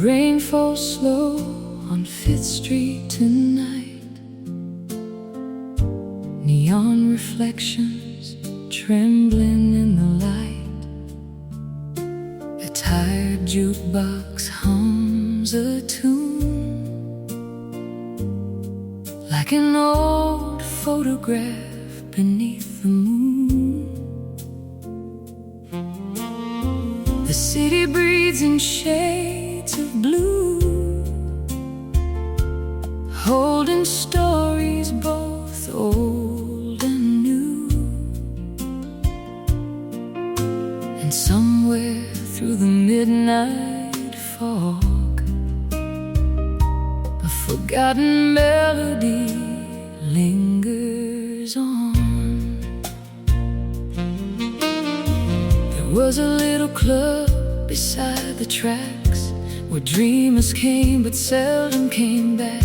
rain falls slow on 5th Street tonight. Neon reflections trembling in the light. A tired jukebox hums a tune, like an old photograph beneath the moon. The city breathes in shades of blue, holding stories both old and new. And somewhere through the midnight fog, a forgotten melody lingers on. There was a little club beside the tracks, where dreamers came but seldom came back.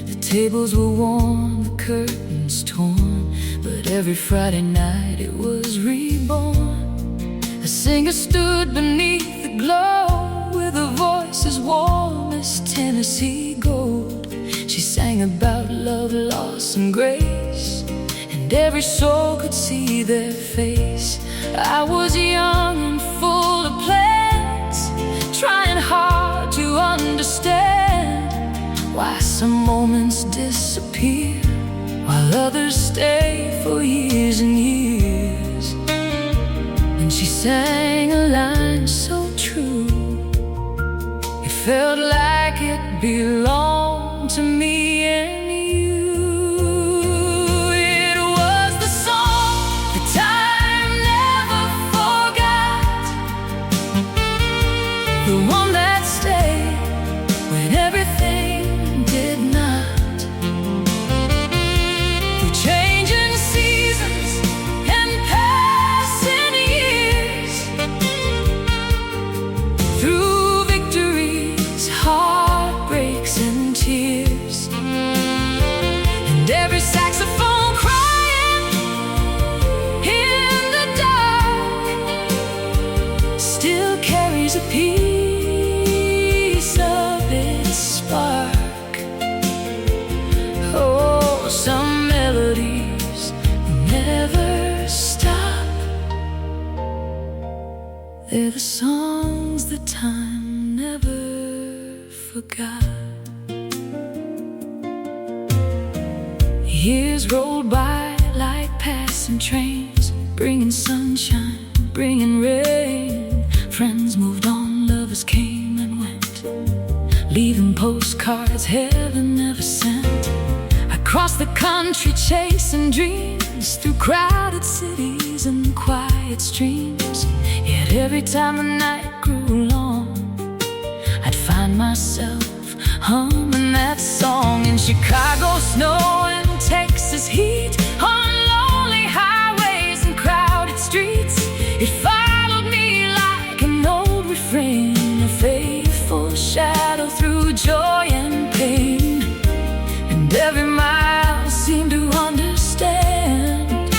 The tables were warm, the curtains torn, but every Friday night it was reborn. A singer stood beneath the glow, with a voice as warm as Tennessee gold. She sang about love, loss, and grace, and every soul could see their face. I was young and full of plans, trying hard to understand why some moments disappear while others stay for years and years. And she sang a line so true, it felt like it belonged to me and you. It was the song that time never forgot, the one that stayed when everything did not. Through changing seasons and passing years, through victories, heartbreaks, and tears, and every saxophone crying in the dark still carries a piece of its spark. Oh, some melodies never stop. They're the songs that time never forgot. Years rolled by like passing trains, bringing sunshine, bringing rain. Friends moved on, lovers came and went, leaving postcards heaven never sent. I crossed the country chasing dreams, through crowded cities and quiet streams. Yet every time the night grew long, I'd find myself humming that song. In Chicago snow and Texas heat, on lonely highways and crowded streets, it followed me like an old refrain, a faithful shadow through joy and pain. And every mile seemed to understand,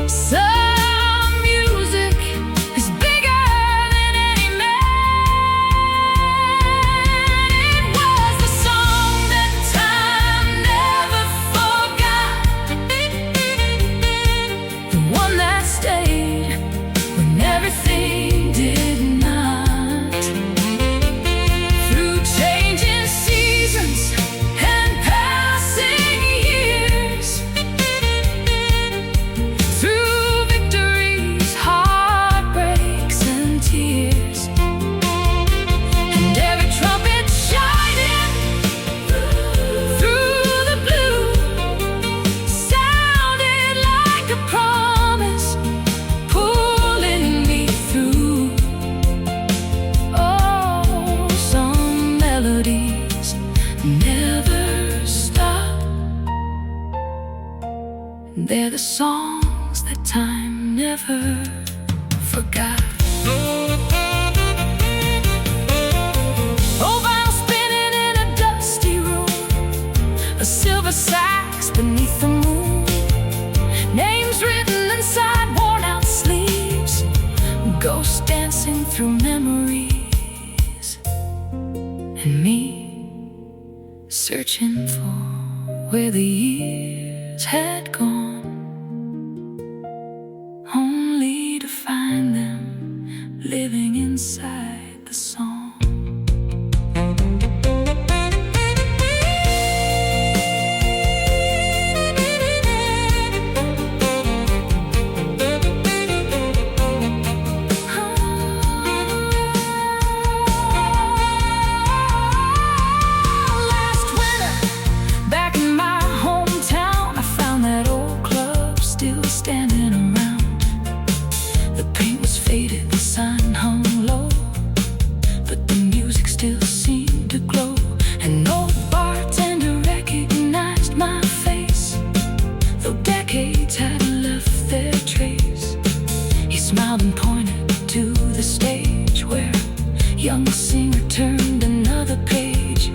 some music is bigger than any man. It was the song that time never forgot, the one that stayed when everything did not. Through changing seasons and passing years, through victories, heartbreaks, and tears, and every trumpet shining through the blue sounded like a promise pulling me through. Oh, some melodies never stop. They're the songs that time never forgot. Oh, vinyl spinning in a dusty room, a silver sax beneath the moon, names written inside worn out sleeves, ghosts dancing through memories. searching for where the years had gone, only to find them living inside the song. Standing around, the paint was faded, the sun hung low, but the music still seemed to glow. And no bartender recognized my face, though decades had left their trace. He smiled and pointed to the stage where a young singer turned another page.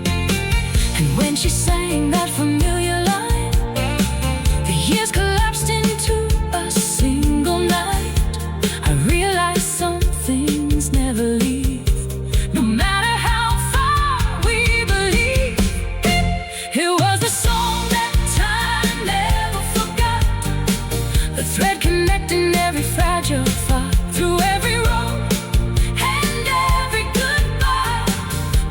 And when she sang that familiar line, the years collapsed into a single night. I realized some things never leave, no matter how far we believe. It was the song that time never forgot, the thread connecting every fragile thought, through every road and every goodbye,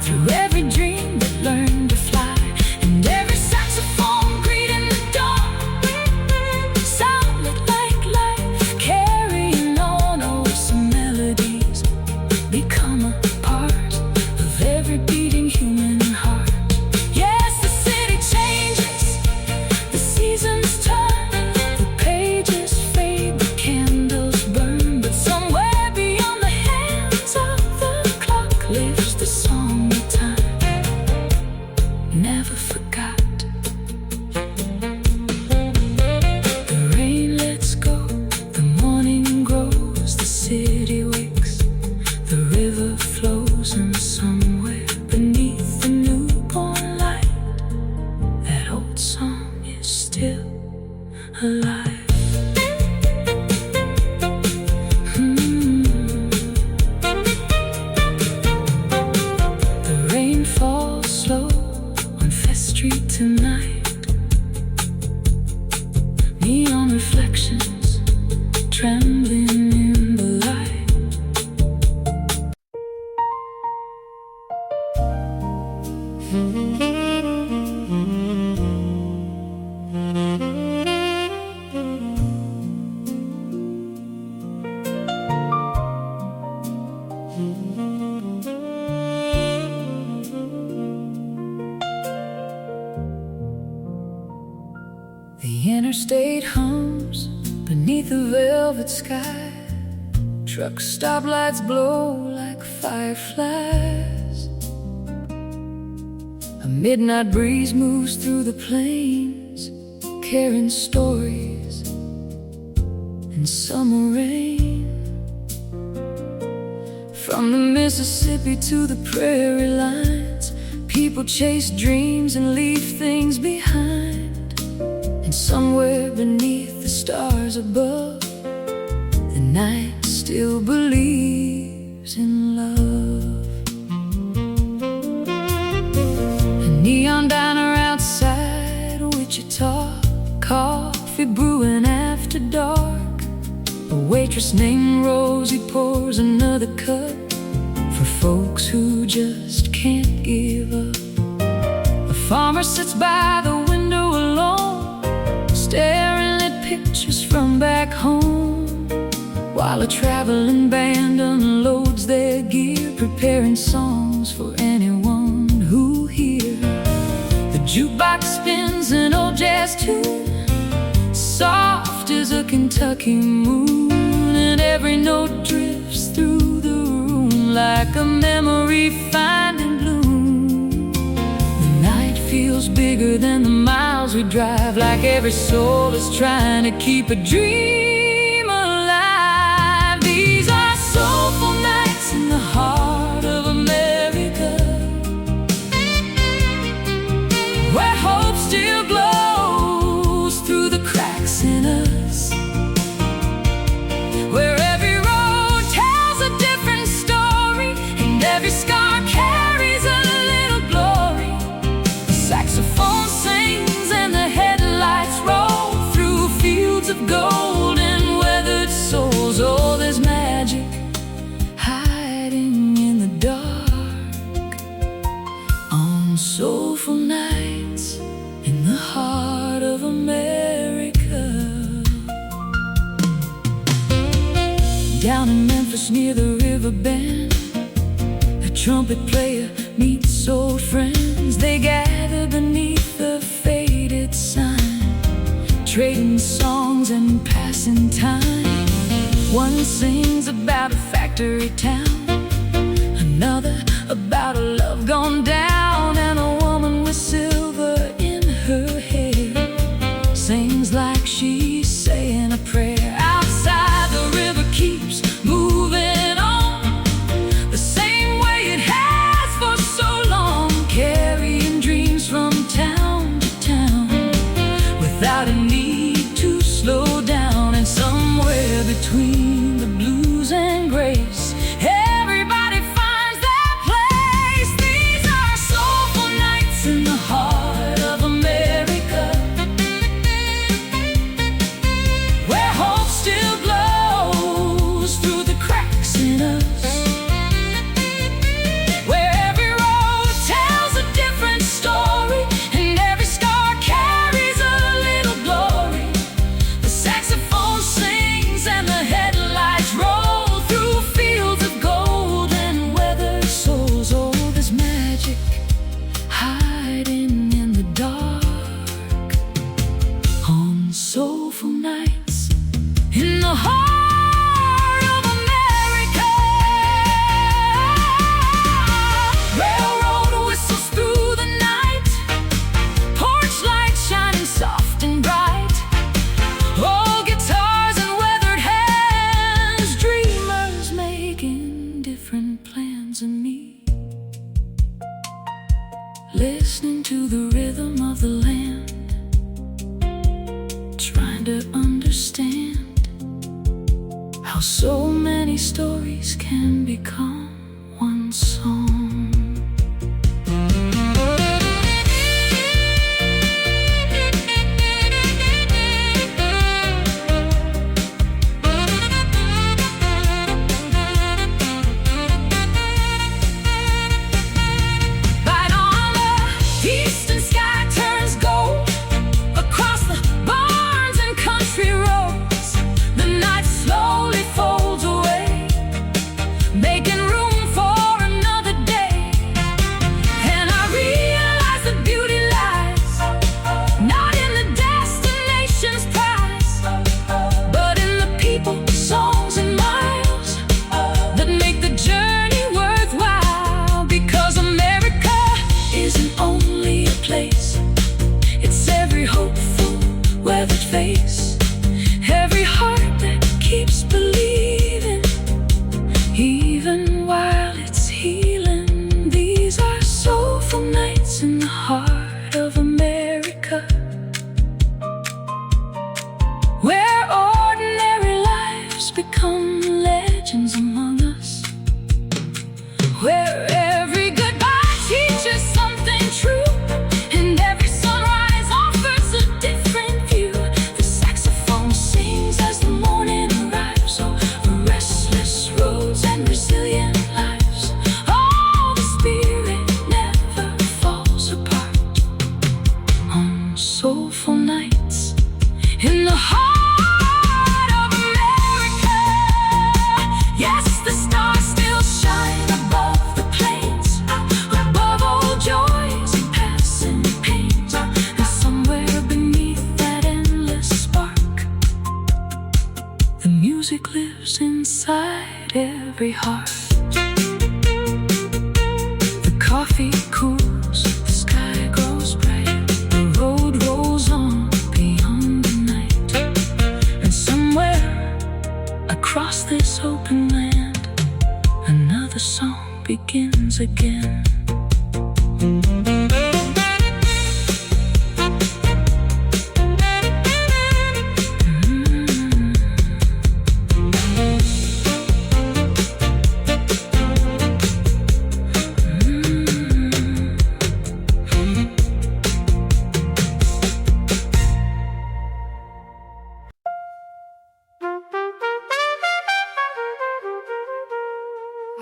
through every dream that learned to fly, and every saxophone greeting the dawn sounded like life carrying on. Oh, some melodies become a part of every beating human heart. Yes, the city changes, the seasons turn, the pages fade, the candles burn, but somewhere beyond the hands of the clock lives the song of time never forgot. The rain lets go, the morning grows, the city wakes, the river flows, and somewhere beneath the newborn light, that old song is still alive. The rain falls slow on Fest Street tonight, neon reflections trembling in the light. The interstate hums beneath a velvet sky. Truck stoplights blow like fireflies. A midnight breeze moves through the plains, carrying stories and summer rain. From the Mississippi to the prairie lines, people chase dreams and leave things behind. And somewhere beneath the stars above, the night still believes in love. A neon diner outside Wichita, coffee brewing after dark. A waitress named Rosie pours another cup for folks who just can't give up. A farmer sits by the window alone, staring at pictures from back home, while a traveling band unloads their gear, preparing songs for anyone who hear. The jukebox spins an old jazz tune, soft as a Kentucky moon, and every note drifts through the room like a memory finding bloom. The night feels bigger than the miles we drive, like every soul is trying to keep a dream alive. These are soulful nights in the heart of America, where hope still glows through the cracks in us, where every road tells a different story and every scar carries a little glory. The Soulful nights in the heart of America. Down in Memphis near the river bend, a trumpet player meets old friends. They gather beneath the faded sign, trading songs and passing time. One sings about a factory town, another about a love gone down, and a woman with silver in her hair sings like she's saying a prayer. Outside the river keeps moving on, the same way it has for so long, carrying dreams from town to town without a need to slow down. And somewhere between the blues and grace, everybody finds their place. These are soulful nights in the heart of America, where hope still glows through the cracks in us, where every road tells a different story and every scar carries a little glory. The saxophone sings and the headlights roll through fields of gold and weathered souls. Oh, there's magic hiding in the dark on soulful nights in the heart of America. Railroad whistles through the night, porch lights shining soft and bright, old guitars and weathered hands, dreamers making different plans. And me, listening to the rhythm of the land, trying to understand how so many stories can become one song. Light on the eastern sky turns gold across the barns and country roads. The night slowly folds away, making room for another day. And I realize the beauty lies not in the destination's prize, but in the people, songs, and miles that make the journey worthwhile. Because America isn't only a place, it's every hopeful, weathered face, every heart that keeps believing, even while it's healing. These are soulful nights in the heart of America, where ordinary lives become legends among us, where every goodbye teaches something true and every sunrise offers a different view. The saxophone sings as the morning arrives, oh, restless roads and resilient lives. Oh, the spirit never falls apart on soulful nights in the heart of America. Yes, the stars still shine above the plains, above all joys and passing pains. And somewhere beneath that endless spark, the music lives inside every heart. The coffee cools, the sky grows bright, the road rolls on beyond the night. And somewhere across this open land, another song begins again.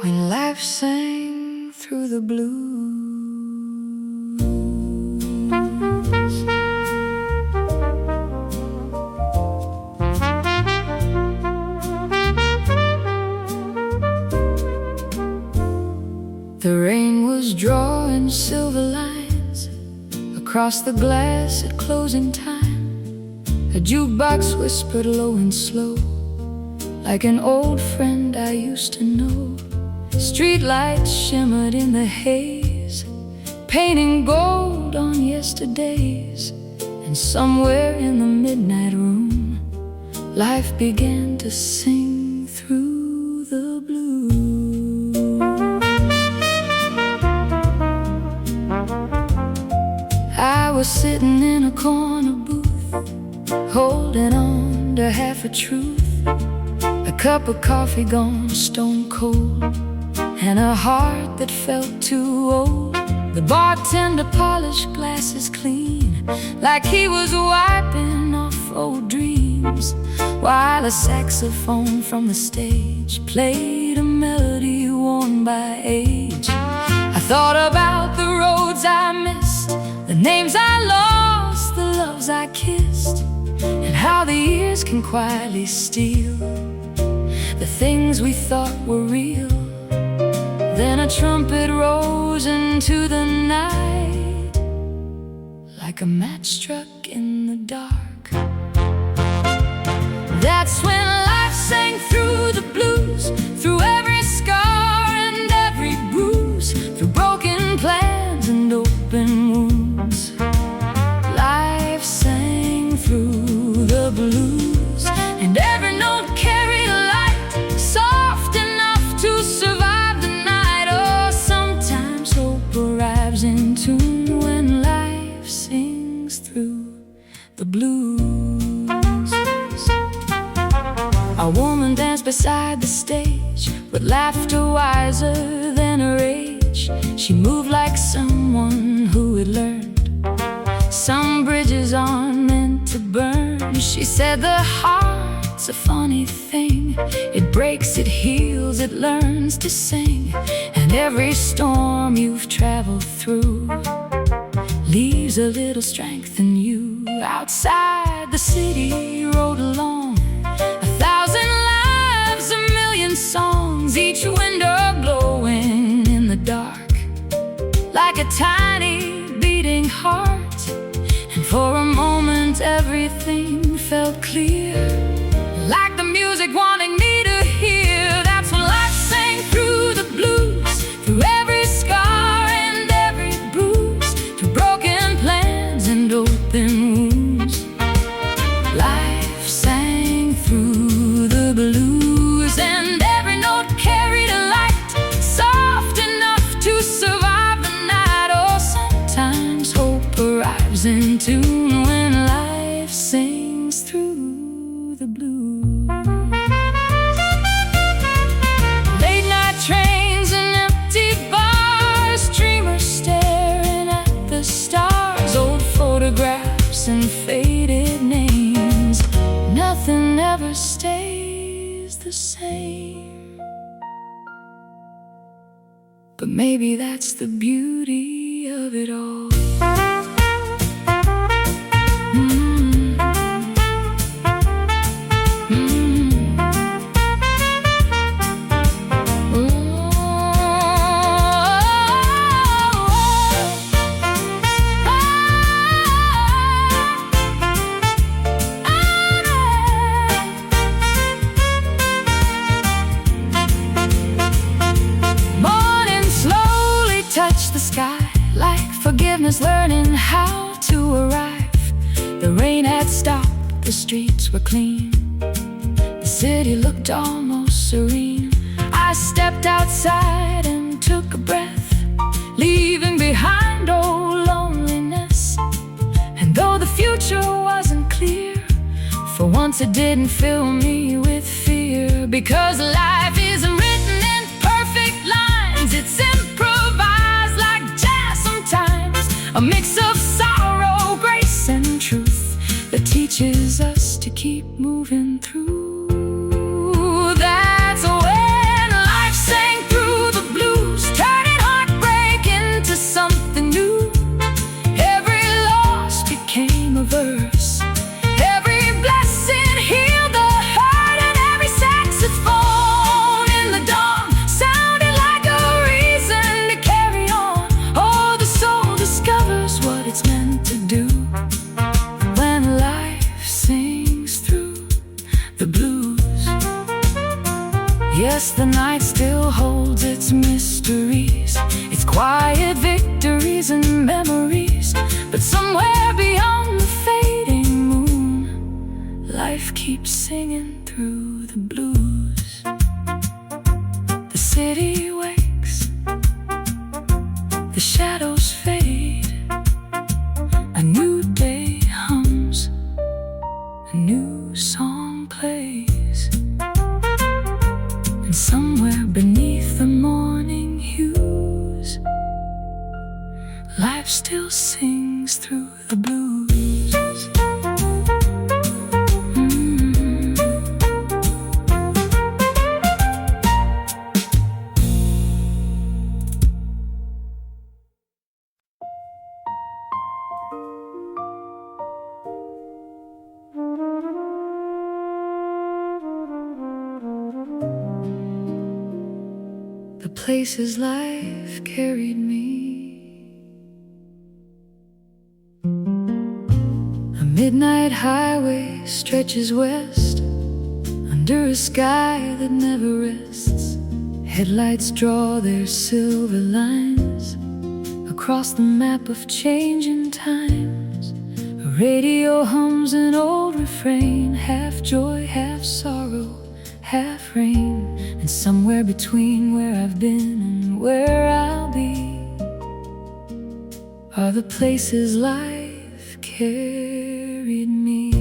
When life sang through the blues, The rain was drawing silver lines across the glass at closing time. A jukebox whispered low and slow, like an old friend I used to know. Streetlights shimmered in the haze, painting gold on yesterdays. And somewhere in the midnight room, life began to sing through the blues. I was sitting in a corner booth, holding on to half a truth. A cup of coffee gone stone cold, and a heart that felt too old. The bartender polished glasses clean, like he was wiping off old dreams, while a saxophone from the stage played a melody worn by age. I thought about the roads I missed, the names I lost, the loves I kissed, and how the years can quietly steal the things we thought were real. Then a trumpet rose into the night, like a match struck in the dark. That's when life sang through the blues, through every scar and every bruise, through broken plans and open wounds. Life sang through the blues, and every note carried a light, soft enough to survive the night. Oh, sometimes hope arrives in tune when life sings through the blues. A woman danced beside the stage, with laughter wiser than her age. She moved like someone who had learned some bridges aren't meant to burn. She said the heart's a funny thing, it breaks, it heals, it learns to sing. And every storm you've traveled through leaves a little strength in you. Outside the city rode along 1,000 lives, 1,000,000 songs, each window glowing in the dark, like a tiny beating heart. And for a moment everything felt clear, like the music wanting me to hear. That's when life sang through the blues, through every scar and every bruise, through broken plans and open wounds. Life sang through the blues, and every note carried a light, soft enough to survive the night. Oh, sometimes hope arrives in tune when life sings through the blues. Late night trains and empty bars, dreamers staring at the stars, old photographs and faded names. Nothing ever stays the same. But maybe that's the beauty of it all. Forgiveness, learning how to arrive. The rain had stopped, the streets were clean, the city looked almost serene. I stepped outside and took a breath, leaving behind old loneliness. And though the future wasn't clear, for once it didn't fill me with fear. Because life isn't written in perfect lines, it's improvised like jazz sometimes, a mix of sorrow, grace, and truth that teaches us to keep moving through. That's when life sang through the blues, turning heartbreak into something new. Every loss became a verse, every blessing healed the hurt, and every saxophone in the dawn sounded like a reason to melodies and memories. But somewhere beyond the fading moon, life keeps singing through the blues. The city wakes, the shadows fade, a new day hums, a new song plays, and somewhere beneath the morning hues, life still sings through the blues. The places life carried me, a midnight highway stretches west, under a sky that never rests. Headlights draw their silver lines across the map of changing times. A radio hums an old refrain, half joy, half sorrow, half rain. And somewhere between where I've been and where I'll be are the places life carried me.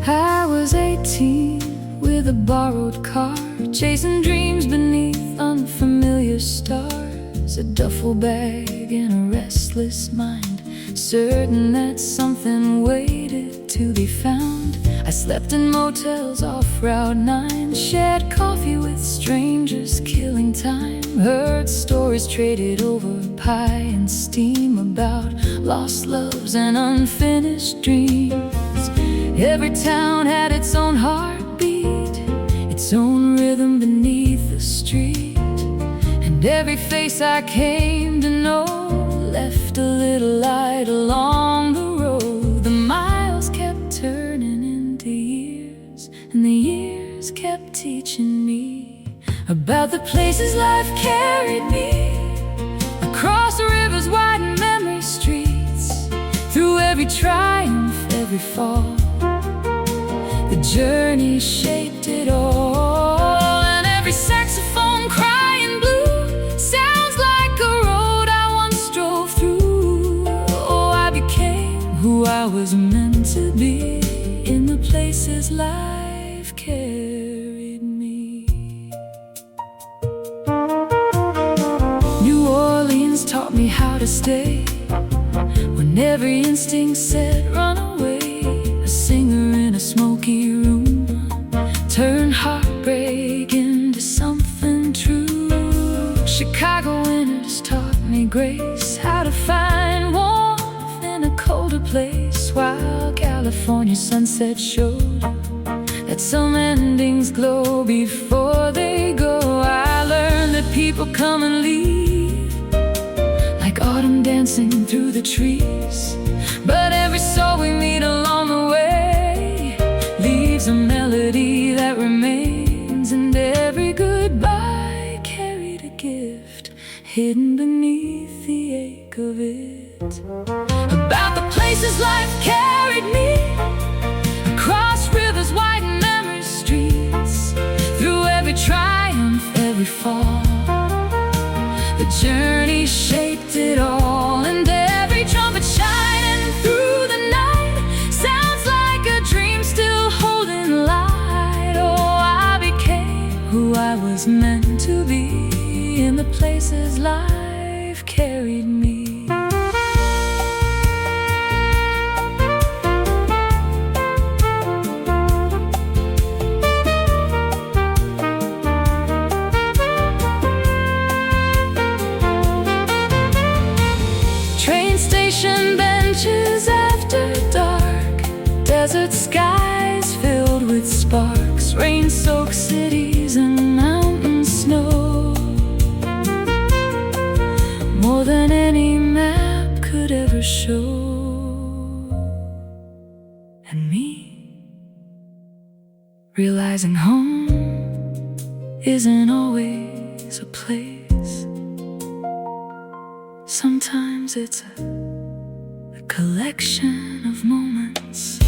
I was 18 with a borrowed car, chasing dreams beneath unfamiliar stars. A duffel bag and a restless mind, certain that something waited to be found. I slept in motels off Route 9, shared coffee with strangers, killing time. Heard stories traded over pie and steam about lost loves and unfinished dreams. Every town had its own heartbeat, its own rhythm beneath the street. And every face I came to know left a little light along the road. The miles kept turning into years, and the years kept teaching me about the places life carried me. Across the rivers, wide and memory streets, through every triumph, every fall, the journey shaped it all. And every saxophone crying blue sounds like a road I once drove through. Oh, I became who I was meant to be in the places life carried me. New Orleans taught me how to stay when every instinct said run away. A singer in a smoky room turned heartbreak into something true. Chicago winters taught me grace, how to find warmth in a colder place, while California sunset showed that some endings glow before they go. I learned that people come and leave like autumn dancing through the trees, but every soul we meet along the way leaves a melody that remains. And every goodbye carried a gift hidden beneath the ache of it. About the places life carried me, across rivers, wide and memory streets, through every triumph, every fall, the journey shaped it all. And every trumpet shining through the night sounds like a dream still holding light. Oh, I became who I was meant to be in the places life carried me. Train station benches after dark, desert skies filled with sparks, rain-soaked cities and mountain snow, more than any map could ever show. And me, realizing home isn't always a place. Sometimes it's a collection of moments.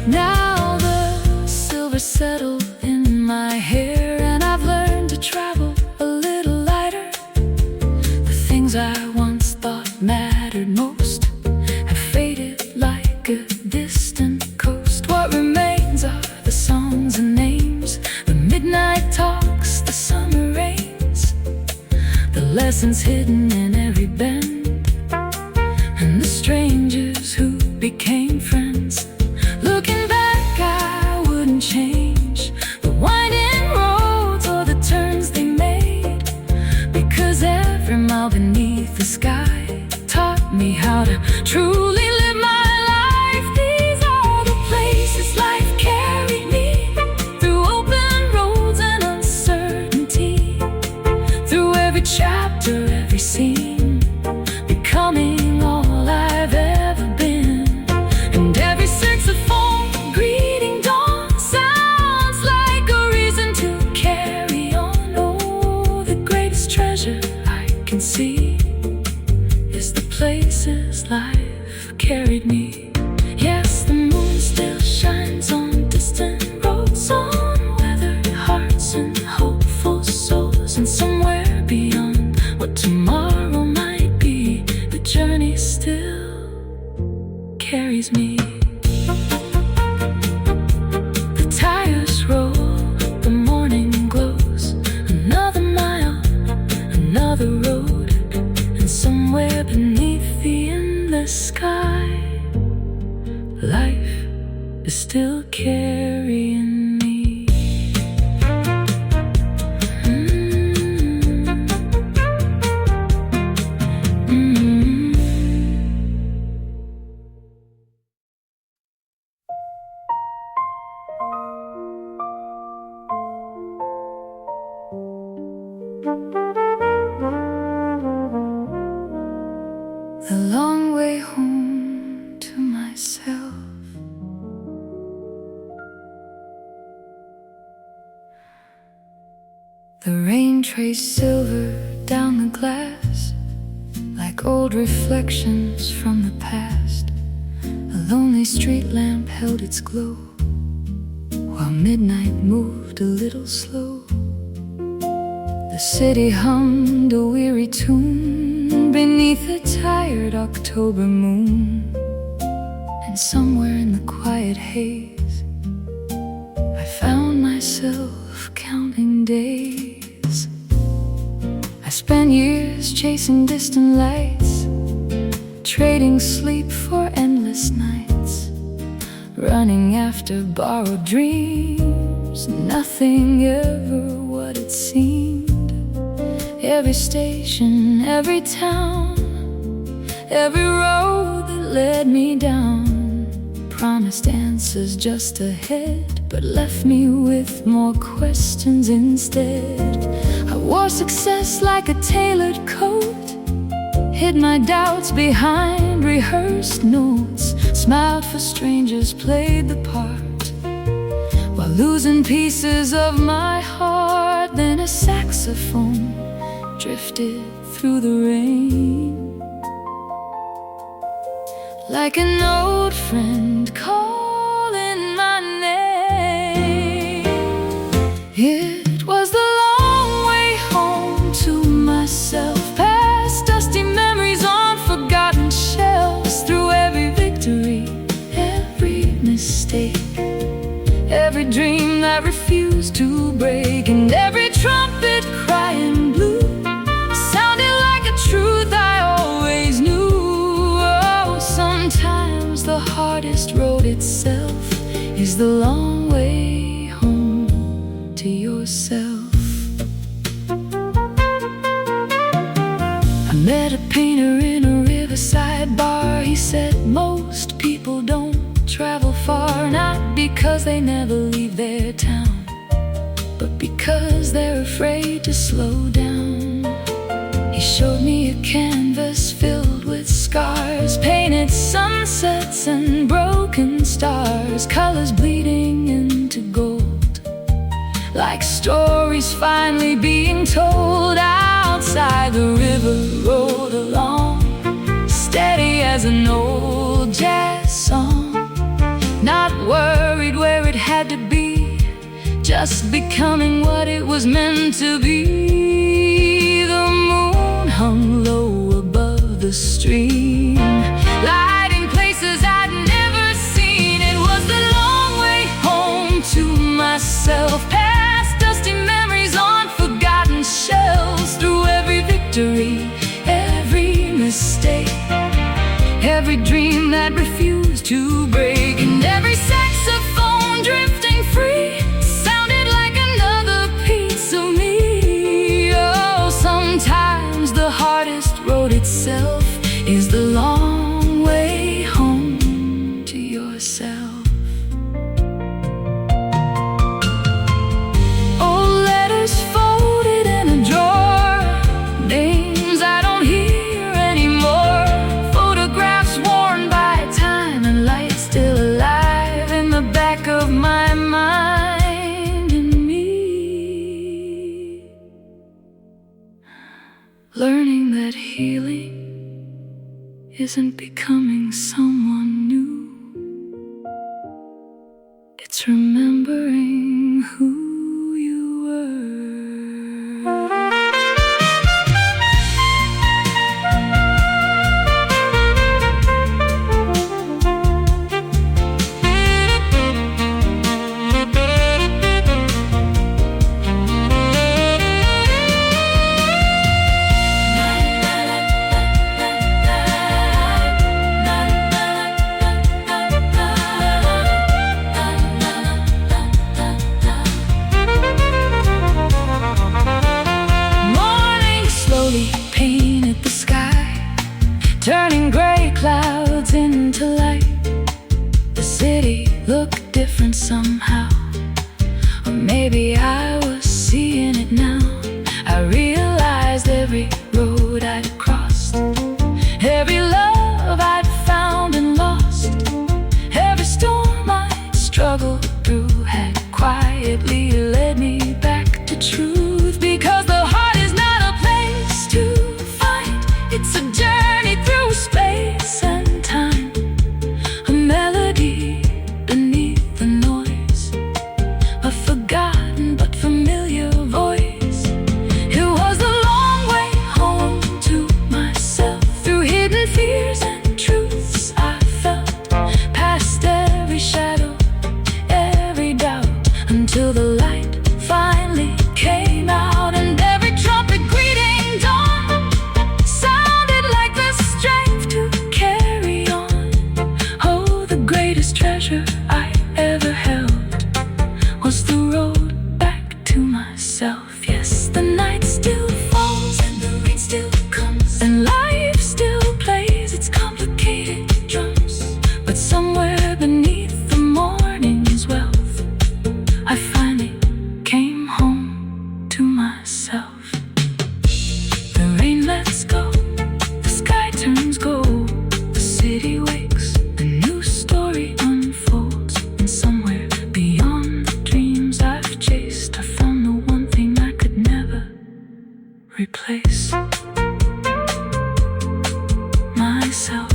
Now the silver settled in my hair, and I've learned to travel a little lighter. The things I once thought mattered most have faded like a distant coast. What remains are the songs and names, the midnight talks, the summer rains, the lessons hidden in every bend, and the strangers who became friends. Looking back, I wouldn't change the winding roads or the turns they made, because every mile beneath the sky taught me how to truly live my life. These are the places life carried me, through open roads and uncertainty, through every chapter, every scene, becoming all I've ever been. And every saxophone greeting dawn sounds like a reason to carry on. Oh, the greatest treasure I can see is the places life carried me. Yes, the moon still shines on distant roads, on weathered hearts and hopeful souls. And somewhere beyond what tomorrow might be, the journey still carries me. The tires roll, the morning glows, another mile, another road, and somewhere beneath the endless sky, life is still carrying me. The long way home to myself. The rain traced silver down the glass, like old reflections from the past. A lonely street lamp held its glow, while midnight moved a little slow. The city hummed a weary tune beneath a tired October moon. And somewhere in the quiet haze, I found myself counting days. I spent years chasing distant lights, trading sleep for endless nights, running after borrowed dreams, nothing ever what it seemed. Every station, every town, every road that led me down promised answers just ahead, but left me with more questions instead. I wore success like a tailored coat, hid my doubts behind rehearsed notes, smiled for strangers, played the part, while losing pieces of my heart. Then a saxophone drifted through the rain, like an old friend calling my name. It was the long way home to myself, past dusty memories on forgotten shelves, through every victory, every mistake, every dream that refused to break, and every trumpet crying blue sounded like a truth I always knew. Oh, sometimes the hardest road itself is the long way home to yourself. I met a painter in a riverside bar. He said most people don't travel far, and I because they never leave their town, but because they're afraid to slow down. He showed me a canvas filled with scars, painted sunsets and broken stars, colors bleeding into gold, like stories finally being told. Outside, the river rolled along, steady as an old jazz song, not worried where it had to be, just becoming what it was meant to be. The moon hung low above the stream, lighting places I'd never seen. It was the long way home to myself, past dusty memories on forgotten shelves, through every victory, every mistake, every dream that refused to break, and every saxophone drifting free sounded like another piece of me. Oh, sometimes the hardest road itself is the long way home to yourself. Old letters folded in a drawer, names I don't hear anymore, photographs worn by time and light still alive in the back of my mind and me. Learning that healing isn't becoming someone new, it's remembering who you were. Painted the sky, turning gray clouds into light. The city looked different somehow, or maybe I was seeing it now. I realized every road I'd crossed, every love I'd found and lost, every storm I'd struggled through had quietly led me back to truth. Because the heart is not a place to find, it's a journey through space and time, a melody beneath the noise, a forgotten but familiar voice. It was the long way home to myself, through hidden fears and truths I felt, past every shadow, every doubt, until the light finally came out. And every trumpet greeting dawn sounded like the strength to carry on. Oh, the greatest treasure I ever held was the road back to myself. Yes, the night still falls and the rain still comes, and life still plays its complicated drums, but somewhere beneath the morning's wealth, I finally came home to myself. The rain lets go, the sky turns gold, the city wakes, a new story unfolds, and somewhere beyond the dreams I've chased, I found the one thing I could never replace: myself.